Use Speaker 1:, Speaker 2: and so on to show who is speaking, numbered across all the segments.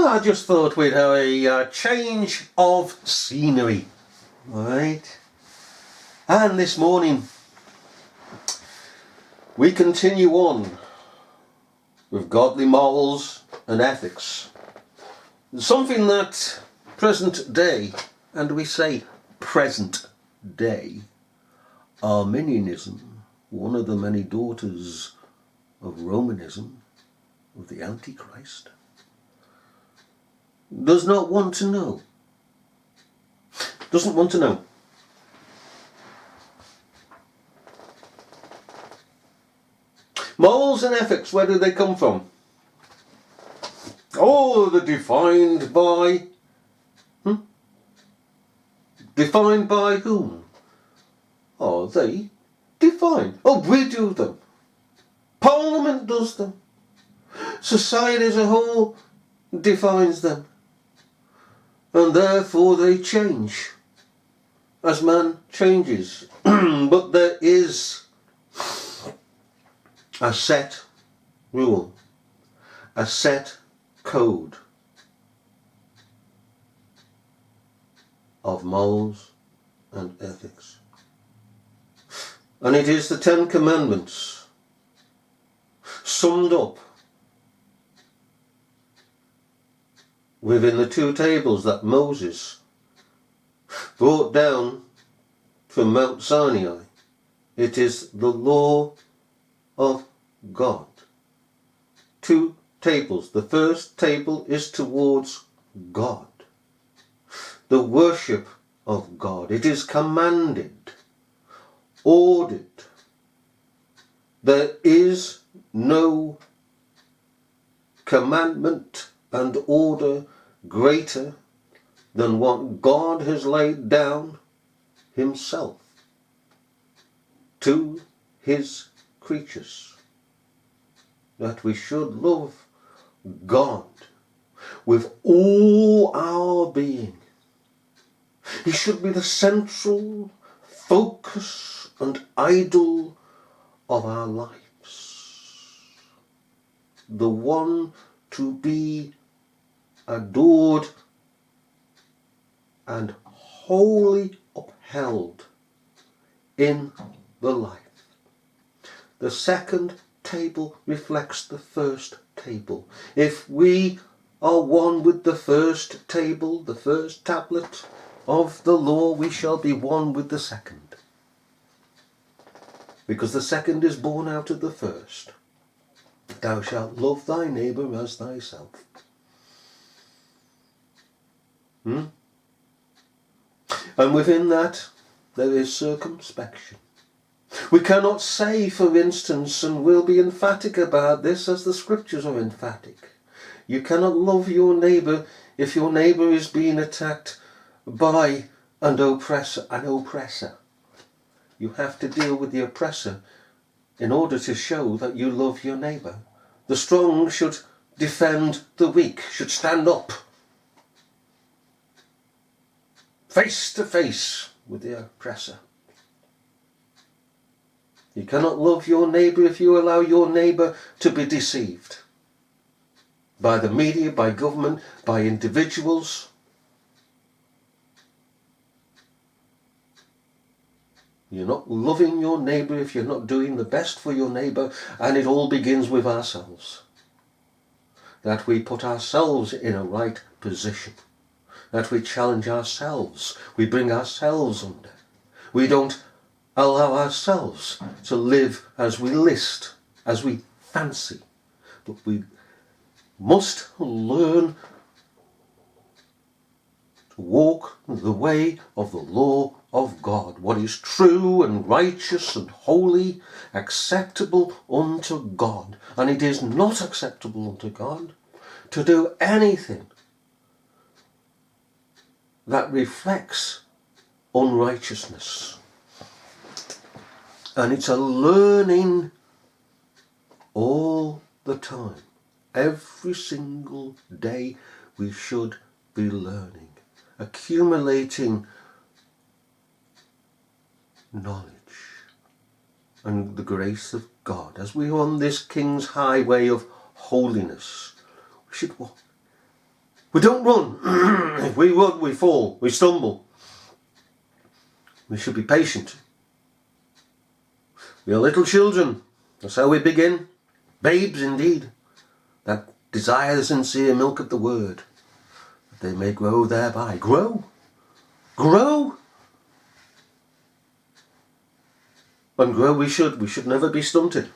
Speaker 1: Well, I just thought we'd have a change of scenery, right? And this morning we continue on with godly morals and ethics. Something that present day, and we say present day, Arminianism, one of the many daughters of Romanism, of the Antichrist, does not want to know. Doesn't want to know. Morals and ethics, where do they come from? Oh, they're defined by... Defined by whom? Are they defined? Oh, we do them. Parliament does them. Society as a whole defines them. And therefore they change as man changes. But there is a set rule, a set code of morals and ethics. And it is the Ten Commandments summed up within the two tables that Moses brought down from Mount Sinai. It is the law of God. Two tables. The first table is towards God, the worship of God. It is commanded, ordered. There is no commandment and order greater than what God has laid down himself to his creatures, that we should love God with all our being. He should be the central focus and idol of our lives, the one to be adored and wholly upheld in the life. The second table reflects the first table. If we are one with the first table, the first tablet of the law, we shall be one with the second. Because the second is born out of the first. Thou shalt love thy neighbour as thyself. And within that there is circumspection. We cannot say, for instance, and we'll be emphatic about this as the scriptures are emphatic, you cannot love your neighbour if your neighbour is being attacked by an oppressor. You have to deal with the oppressor in order to show that you love your neighbour. The strong should defend the weak, should stand up face to face with the oppressor. You cannot love your neighbour if you allow your neighbour to be deceived by the media, by government, by individuals. You're not loving your neighbour if you're not doing the best for your neighbour, and it all begins with ourselves. That we put ourselves in a right position. That we challenge ourselves. We bring ourselves under. We don't allow ourselves to live as we list, as we fancy. But we must learn to walk the way of the law of God, what is true and righteous and holy, acceptable unto God. And it is not acceptable unto God to do anything that reflects unrighteousness. And it's a learning all the time. Every single day we should be learning, accumulating knowledge and the grace of God. As we are on this King's highway of holiness, we should walk We don't run. If we run, we fall, we stumble. We should be patient. We are little children. That's how we begin. Babes indeed, that desire the sincere milk of the word, that they may grow thereby. Grow. Grow. And grow we should. We should never be stunted.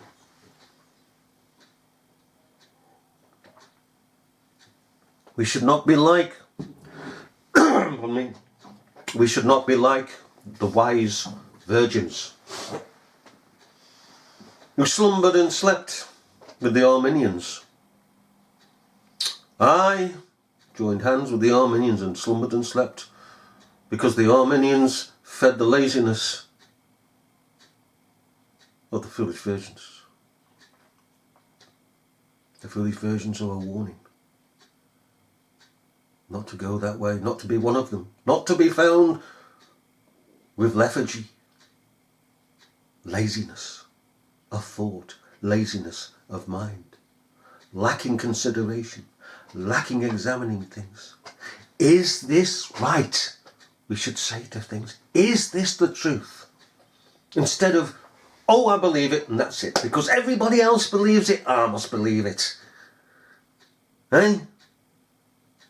Speaker 1: We should not be like, we should not be like the wise virgins who slumbered and slept with the Arminians. I joined hands with the Arminians and slumbered and slept because the Arminians fed the laziness of the foolish virgins. The foolish virgins are a warning. Not to go that way, not to be one of them, not to be found with lethargy, laziness of thought, laziness of mind, lacking consideration, lacking examining things. Is this right? We should say to things, is this the truth? Instead of, oh, I believe it and that's it, because everybody else believes it, I must believe it. Eh?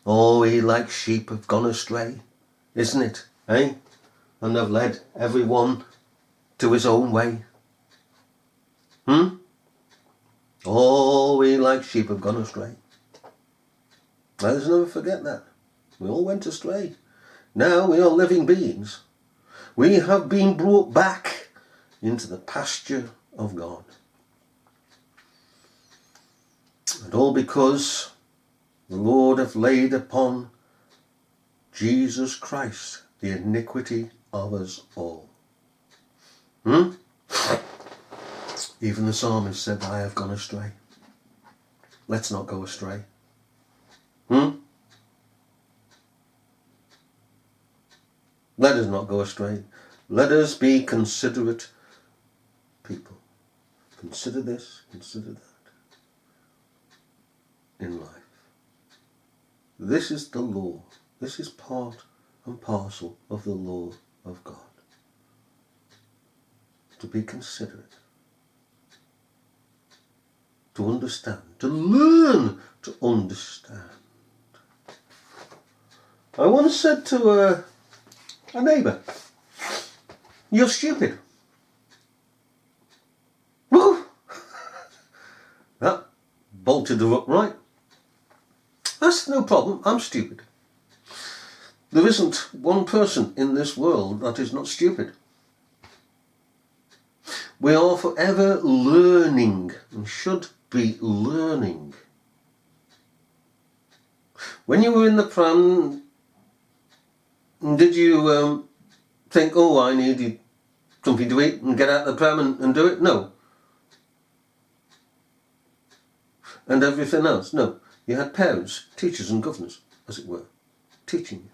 Speaker 1: Oh, we like sheep have gone astray, isn't it? Eh? And have led everyone to his own way. Oh, we like sheep have gone astray. Let us never forget that. We all went astray. Now we are living beings. We have been brought back into the pasture of God. And all because the Lord hath laid upon Jesus Christ the iniquity of us all. Even the psalmist said, I have gone astray. Let's not go astray. Let us not go astray. Let us be considerate people. Consider this, consider that in life. This is the law. This is part and parcel of the law of God. To be considerate. To understand. To learn to understand. I once said to a neighbour, you're stupid. Woo! That bolted her upright. That's no problem, I'm stupid. There isn't one person in this world that is not stupid. We are forever learning and should be learning. When you were in the pram, did you think, oh, I needed something to eat and get out of the pram and do it? No. And everything else? No. You had parents, teachers and governors, as it were, teaching you.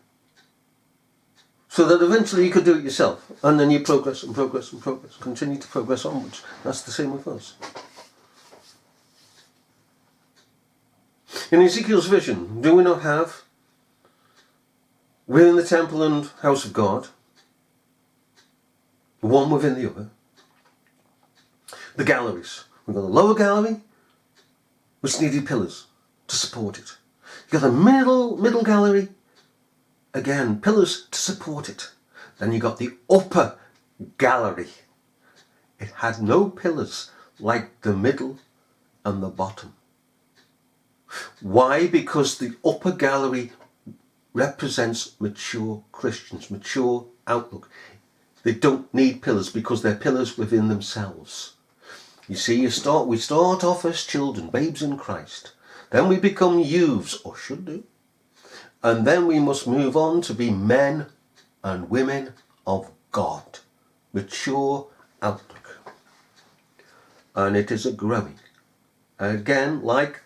Speaker 1: So that eventually you could do it yourself. And then you progress and progress and progress. Continue to progress onwards. That's the same with us. In Ezekiel's vision, do we not have, within the temple and house of God, one within the other, the galleries. We've got the lower gallery, which needed pillars to support it. You've got the middle gallery, again, pillars to support it. Then you got the upper gallery. It had no pillars like the middle and the bottom. Why? Because the upper gallery represents mature Christians, mature outlook. They don't need pillars because they're pillars within themselves. You see, we start off as children, babes in Christ. Then we become youths, or should do. And then we must move on to be men and women of God. Mature outlook. And it is a growing. Again, like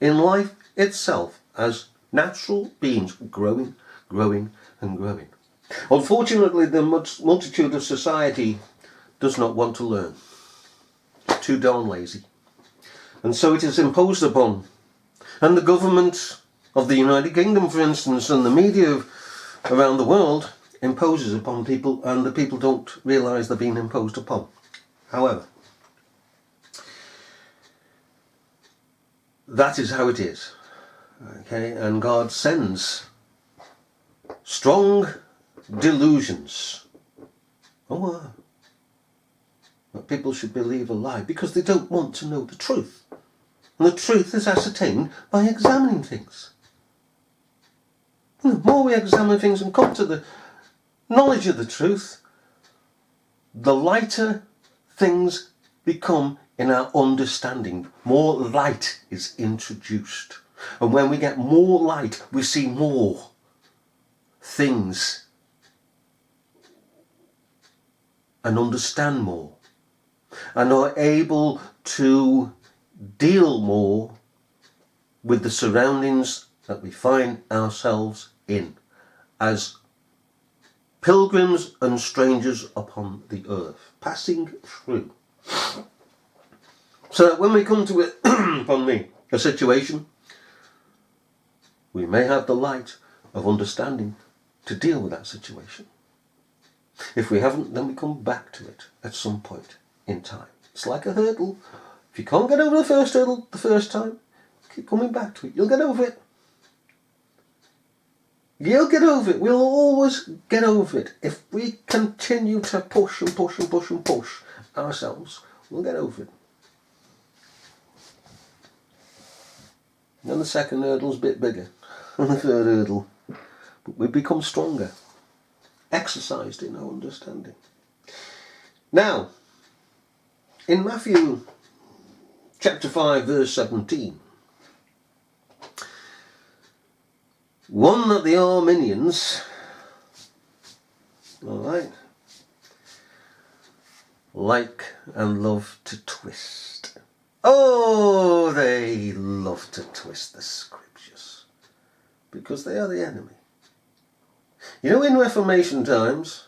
Speaker 1: in life itself, as natural beings, growing, growing and growing. Unfortunately, the multitude of society does not want to learn. It's too darn lazy. And so it is imposed upon. And the government of the United Kingdom, for instance, and the media around the world imposes upon people, and the people don't realise they're being imposed upon. However, that is how it is. Okay, and God sends strong delusions. That people should believe a lie because they don't want to know the truth. And the truth is ascertained by examining things. The more we examine things and come to the knowledge of the truth, the lighter things become in our understanding. More light is introduced. And when we get more light, we see more things and understand more, and are able to deal more with the surroundings that we find ourselves in as pilgrims and strangers upon the earth, passing through. So that when we come to it, a situation, we may have the light of understanding to deal with that situation. If we haven't, then we come back to it at some point in time. It's like a hurdle. If you can't get over the first hurdle the first time, keep coming back to it. You'll get over it. You'll get over it. We'll always get over it. If we continue to push and push and push and push ourselves, we'll get over it. Then the second hurdle's a bit bigger than the third hurdle. But we become stronger, exercised in our understanding. Now, in Matthew chapter 5 verse 17, one that the Arminians, like and love to twist. Oh, they love to twist the scriptures because they are the enemy. You know, in Reformation times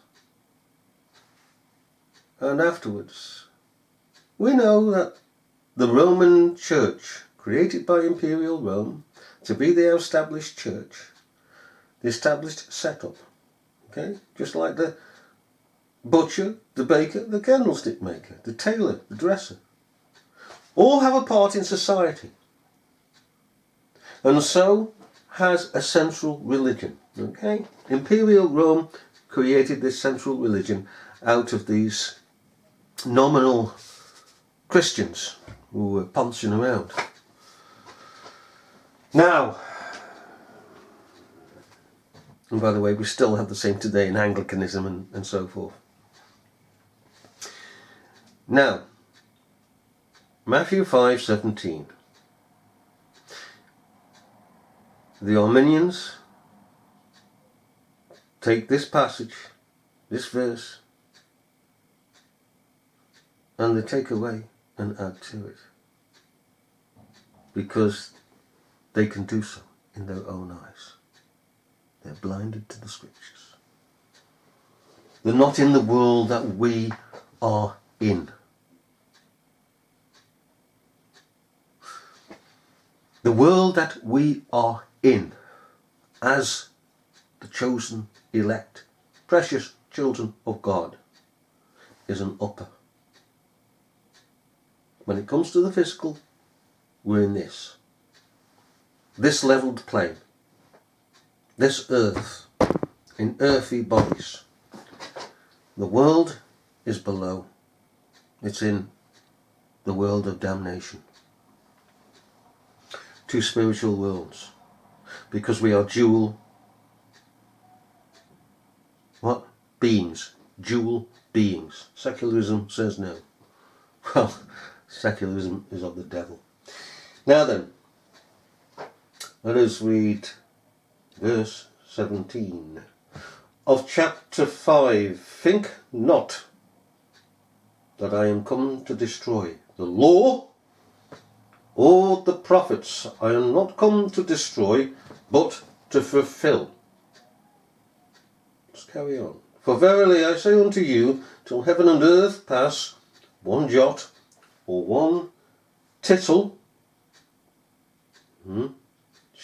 Speaker 1: and afterwards, we know that the Roman Church, created by Imperial Rome to be the established church, the established setup, okay, just like the butcher, the baker, the candlestick maker, the tailor, the dresser, all have a part in society, and so has a central religion. Okay, Imperial Rome created this central religion out of these nominal Christians who were punching around. Now, and by the way, we still have the same today in Anglicanism and so forth. Now, Matthew 5:17. The Arminians take this passage, this verse, and they take away and add to it, because they can do so in their own eyes. They're blinded to the scriptures. They're not in the world that we are in. The world that we are in as the chosen elect, precious children of God, is an upper. When it comes to the physical, we're in this levelled plane, this earth, in earthy bodies. The world is below. It's in the world of damnation. Two spiritual worlds, because we are dual beings, dual beings. Secularism says no. Well, secularism is of the devil. Now then, let us read verse 17 of chapter 5. Think not that I am come to destroy the law or the prophets. I am not come to destroy, but to fulfill. Let's carry on. For verily I say unto you, till heaven and earth pass, one jot or one tittle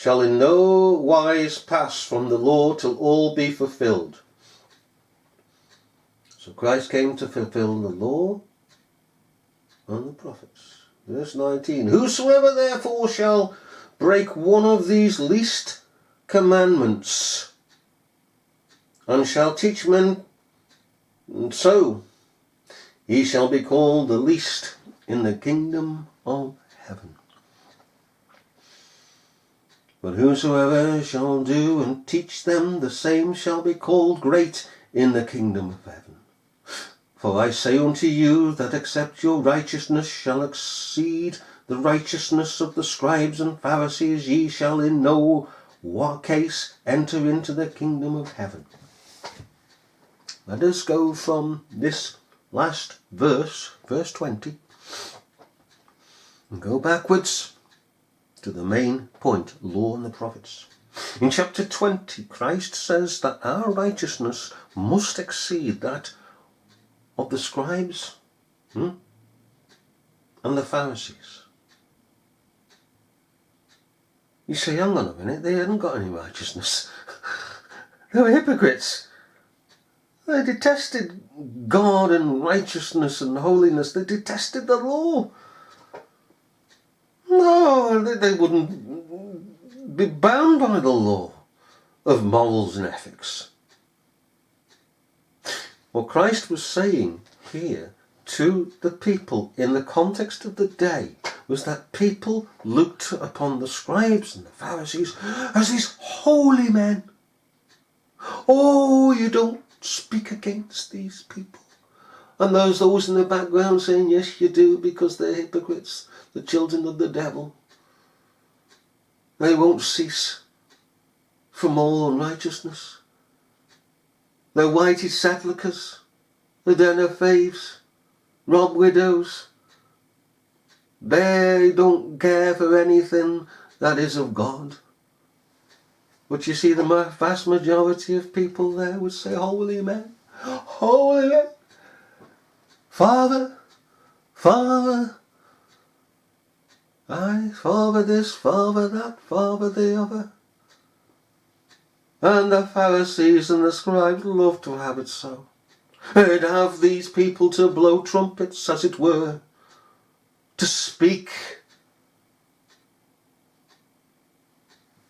Speaker 1: shall in no wise pass from the law till all be fulfilled. So Christ came to fulfill the law and the prophets. Verse 19, whosoever therefore shall break one of these least commandments, and shall teach men so, he shall be called the least in the kingdom of heaven. But whosoever shall do and teach them, the same shall be called great in the kingdom of heaven. For I say unto you that except your righteousness shall exceed the righteousness of the scribes and Pharisees, ye shall in no case enter into the kingdom of heaven. Let us go from this last verse, verse 20, and go backwards to the main point, law and the prophets. In chapter 20, Christ says that our righteousness must exceed that of the scribes and the Pharisees. You say, hang on a minute, they hadn't got any righteousness. They were hypocrites. They detested God and righteousness and holiness. They detested the law. No, they wouldn't be bound by the law of morals and ethics. What Christ was saying here to the people in the context of the day was that people looked upon the scribes and the Pharisees as these holy men. Oh, you don't speak against these people. And there's those in the background saying, yes, you do, because they're hypocrites, the children of the devil. They won't cease from all unrighteousness. They're whited sepulchres, the den of thieves, rob widows. They don't care for anything that is of God. But you see, the vast majority of people there would say, holy men, holy men, Father, Father, aye, Father this, Father that, Father the other. And the Pharisees and the scribes loved to have it so. They'd have these people to blow trumpets, as it were, to speak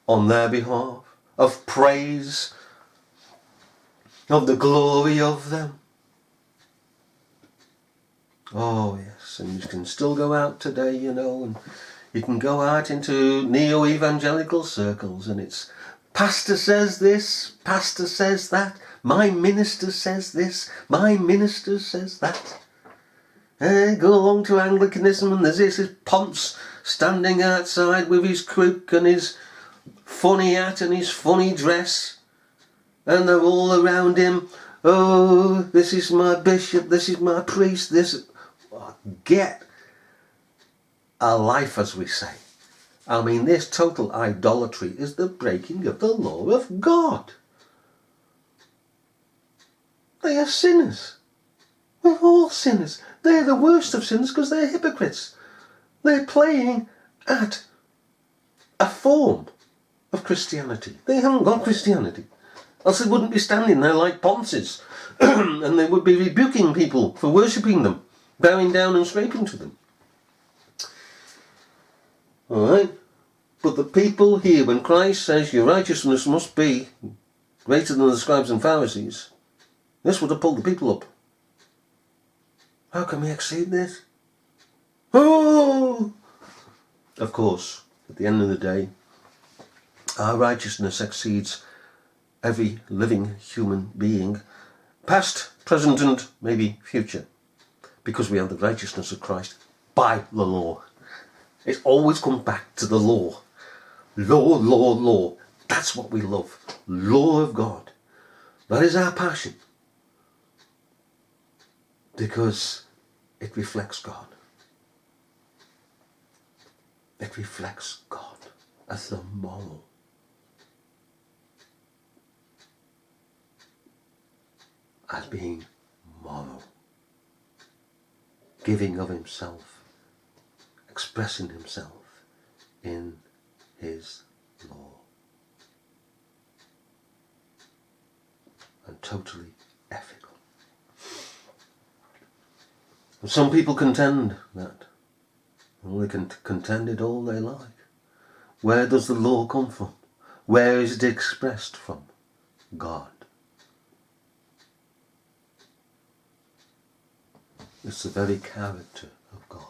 Speaker 1: on their behalf, of praise, of the glory of them. Oh yes, and you can still go out today, you know, and you can go out into neo-evangelical circles, and it's pastor says this, pastor says that, my minister says this, my minister says that. Go along to Anglicanism and there's this Ponce standing outside with his crook and his funny hat and his funny dress, and they're all around him. Oh, this is my bishop, this is my priest, this. Get a life, as we say. I mean, this total idolatry is the breaking of the law of God. They are sinners. We're all sinners. They're the worst of sinners because they're hypocrites. They're playing at a form of Christianity. They haven't got Christianity. Else they wouldn't be standing there like Ponces and they would be rebuking people for worshipping them, bowing down and scraping to them. Alright? But the people here, when Christ says your righteousness must be greater than the scribes and Pharisees, this would have pulled the people up. How can we exceed this? Oh! Of course, at the end of the day, our righteousness exceeds every living human being, past, present and maybe future, because we have the righteousness of Christ by the law. It always comes back to the law. Law, law, law. That's what we love. Law of God. That is our passion. Because it reflects God. It reflects God as the moral. As being moral. Giving of himself. Expressing himself in his law. totally ethical. And some people contend that. Well, they can contend it all they like. Where does the law come from? Where is it expressed from? God. It's the very character of God.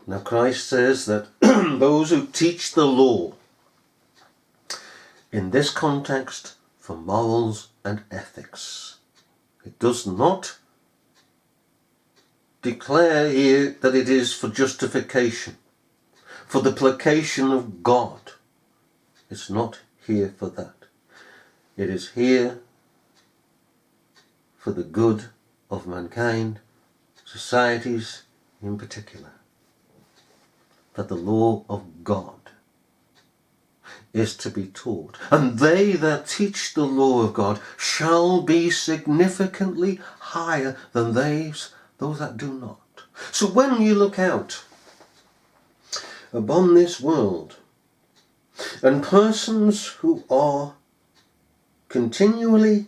Speaker 1: Now Christ says that those who teach the law, in this context, for morals and ethics, it does not declare here that it is for justification, for the placation of God. It's not here for that. It is here for the good of mankind, societies in particular, that the law of God is to be taught. And they that teach the law of God shall be significantly higher than those that do not. So when you look out upon this world, and persons who are continually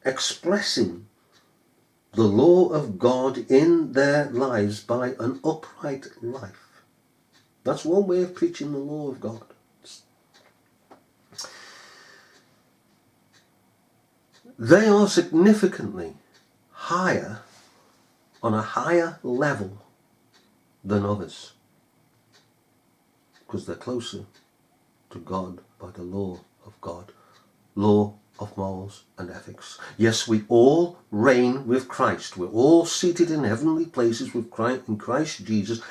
Speaker 1: expressing the law of God in their lives by an upright life, that's one way of preaching the law of God. They are significantly higher, on a higher level than others, because they're closer to God by the law of God, law of morals and ethics. Yes, we all reign with Christ. We're all seated in heavenly places with Christ, in Christ Jesus,